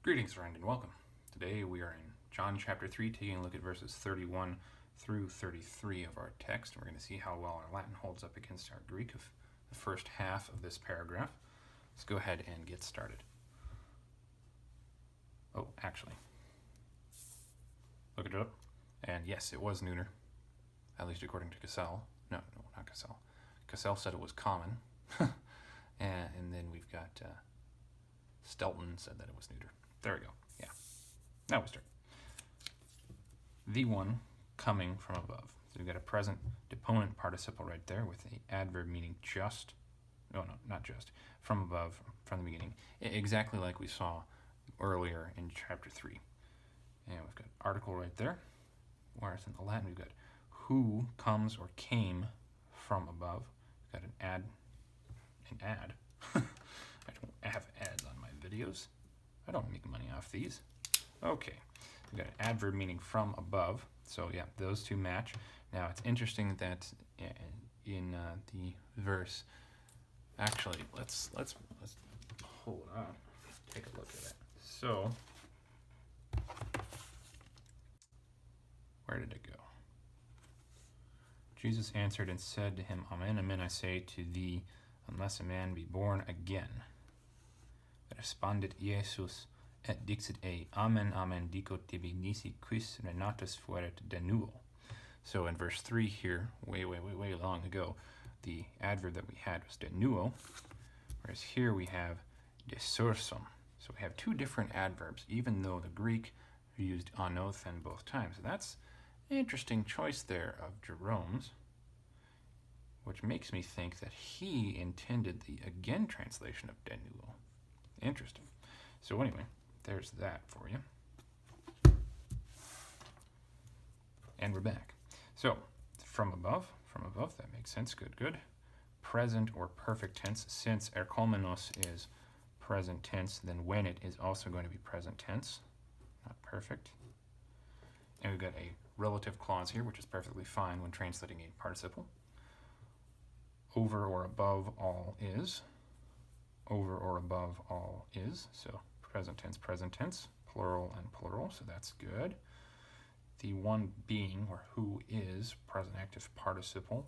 Greetings, friend, and welcome. Today we are in John chapter 3, taking a look at verses 31 through 33 of our text. We're going to see how well our Latin holds up against our Greek of the first half of this paragraph. Let's go ahead and get started. Oh, actually, look it up. And yes, it was neuter, at least according to Cassell. No, not Cassell. Cassell said it was common. and then we've got Stelton said that it was neuter. There we go. Yeah. Now we start. The one coming from above. So we've got a present deponent participle right there with the adverb meaning just. No, not just. From above, from the beginning. Exactly like we saw earlier in chapter 3. And we've got article right there. Whereas in the Latin we've got who comes or came from above. We've got an ad. I don't have ads on my videos. I don't make money off these. Okay, we've got an adverb meaning from above. So yeah, those two match. Now it's interesting that in the verse, actually, let's hold on, take a look at it. So where did it go? Jesus answered and said to him, Amen, amen, I say to thee, unless a man be born again. Respondit Iesus et dixit ei, Amen, amen, dico tibi nisi quis renatus fuerit de nuo. So in verse 3 here, way long ago, the adverb that we had was de nuo, whereas here we have de sursum. So we have two different adverbs, even though the Greek used anothen both times. So that's an interesting choice there of Jerome's, which makes me think that he intended the again translation of de nuo. Interesting. So anyway, there's that for you. And we're back. So, from above, that makes sense. Good. Present or perfect tense. Since erchomenos is present tense, then when it is also going to be present tense, not perfect. And we've got a relative clause here, which is perfectly fine when translating a participle. Over or above all is. Over or above all is. So present tense, plural and plural, so that's good. The one being, or who is, present active participle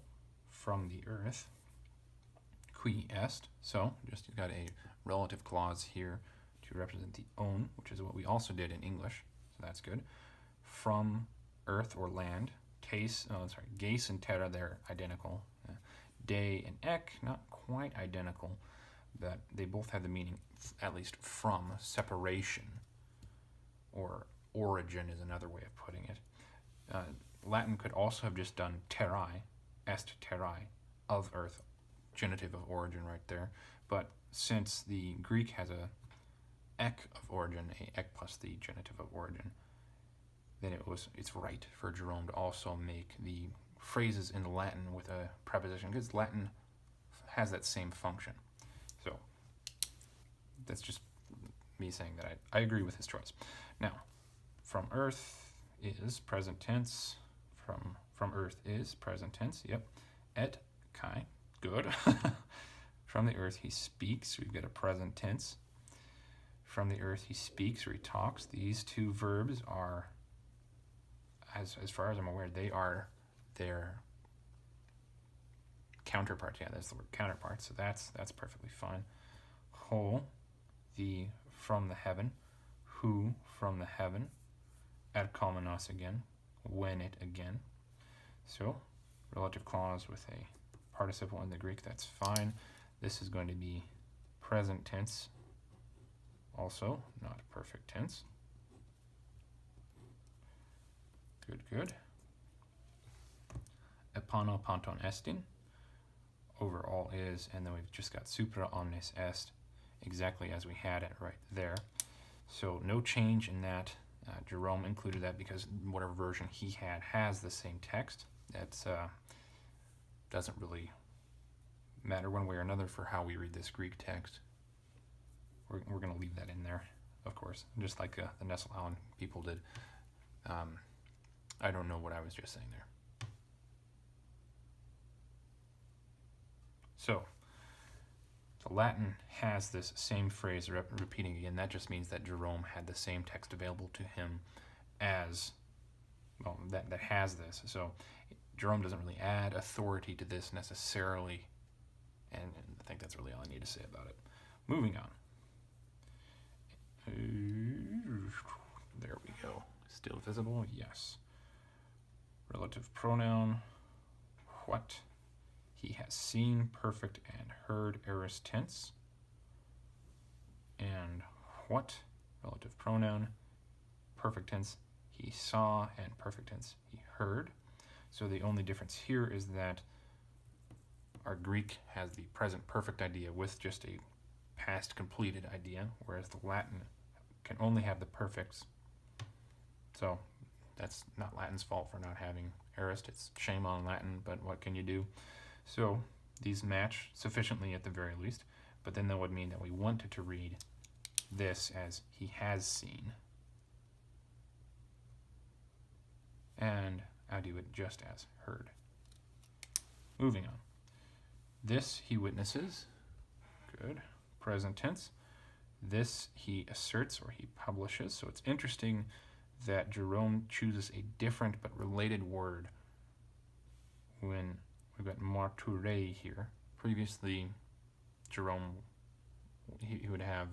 from the earth. Qui est. So just got a relative clause here to represent the own, which is what we also did in English, so that's good. From earth or land. Geis and terra, they're identical. De and ek, not quite identical, but they both have the meaning, at least from, separation, or origin is another way of putting it. Latin could also have just done terrae, est terrae, of earth, genitive of origin right there, but since the Greek has a ek of origin, a ek plus the genitive of origin, then it's right for Jerome to also make the phrases in Latin with a preposition, because Latin has that same function. So that's just me saying that I agree with his choice. Now, from earth is present tense. From earth is present tense. Yep. Et kai. Good. From the earth he speaks. We've got a present tense. From the earth he speaks or he talks. These two verbs are, as far as I'm aware, they are their counterparts. Yeah, that's the word, counterparts. So that's perfectly fine. Ho, the from the heaven. Who, from the heaven. Erchomenos again. When it again. So relative clause with a participle in the Greek, that's fine. This is going to be present tense also, not perfect tense. Good. Epano panton estin. Over all is, and then we've just got supra omnes est, exactly as we had it right there. So no change in that. Jerome included that because whatever version he had has the same text. That doesn't really matter one way or another for how we read this Greek text. We're going to leave that in there, of course, just like the Nestle-Aland people did. I don't know what I was just saying there. So Latin has this same phrase repeating again. That just means that Jerome had the same text available to him as, well, that has this. So Jerome doesn't really add authority to this necessarily, and I think that's really all I need to say about it. Moving on. There we go. Still visible? Yes. Relative pronoun. What? He has seen, perfect, and heard, aorist tense. And what? Relative pronoun. Perfect tense, he saw, and perfect tense, he heard. So the only difference here is that our Greek has the present perfect idea with just a past completed idea, whereas the Latin can only have the perfects. So that's not Latin's fault for not having aorist. It's shame on Latin, but what can you do? So these match sufficiently at the very least, but then that would mean that we wanted to read this as he has seen. And I do it just as heard. Moving on. This he witnesses. Good. Present tense. This he asserts or he publishes. So it's interesting that Jerome chooses a different but related word when we've got marture here. Previously, Jerome, he would have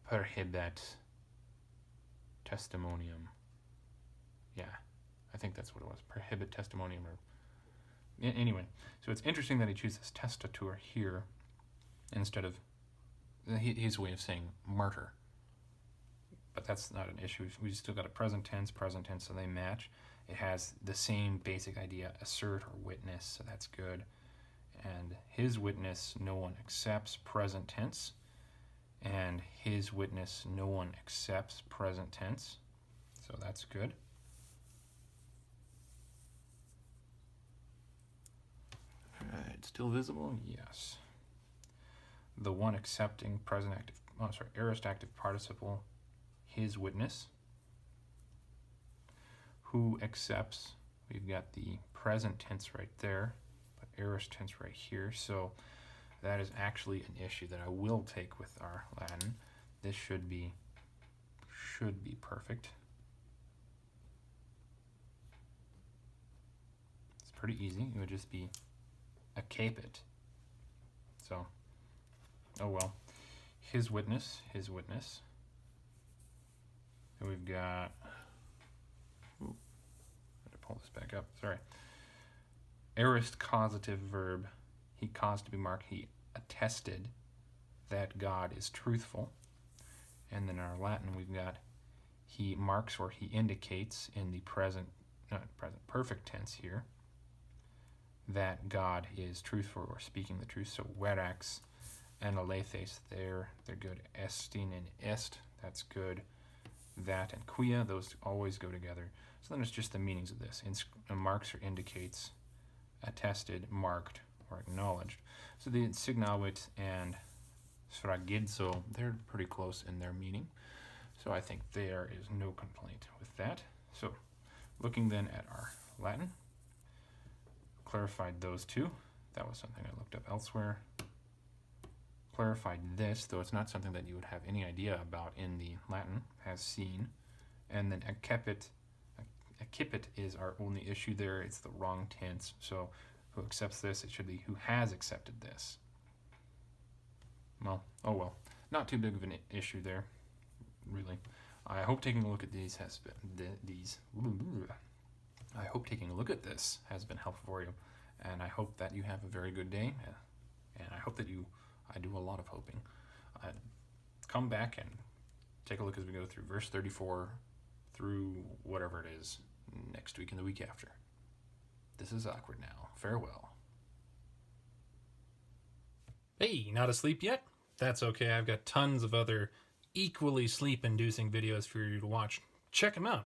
perhibet testimonium. Yeah, I think that's what it was. Prohibit testimonium. Or anyway, so it's interesting that he chooses testator here instead of his way of saying martyr. But that's not an issue. We still got a present tense, so they match. It has the same basic idea, assert or witness, so that's good. And his witness, no one accepts, present tense. And his witness, no one accepts, present tense. So that's good. All right, still visible? Yes. The one accepting, present active, aorist active participle, his witness. Who accepts? We've got the present tense right there, but aorist tense right here. So that is actually an issue that I will take with our Latin. This should be perfect. It's pretty easy. It would just be a capit. So, oh well. His witness. And we've got, better pull this back up, sorry. Aorist causative verb, he caused to be marked, he attested that God is truthful. And then in our Latin, we've got, he marks or he indicates in the perfect tense here, that God is truthful or speaking the truth. So verax and alethes, they're good. Estin and est, that's good. That and quia, those always go together. So then it's just the meanings of this. Marks or indicates, attested, marked, or acknowledged. So the signavit and sfragidzo, they're pretty close in their meaning. So I think there is no complaint with that. So looking then at our Latin, clarified those two. That was something I looked up elsewhere. Clarified this, though it's not something that you would have any idea about in the Latin, has seen. And then accipit is our only issue there. It's the wrong tense. So who accepts this? It should be who has accepted this. Well, oh well. Not too big of an issue there, really. I hope taking a look at these has been I hope taking a look at this has been helpful for you, and I hope that you have a very good day, and I hope that I do a lot of hoping. Come back and take a look as we go through verse 34 through whatever it is next week and the week after. This is awkward now. Farewell. Hey, not asleep yet? That's okay. I've got tons of other equally sleep-inducing videos for you to watch. Check them out.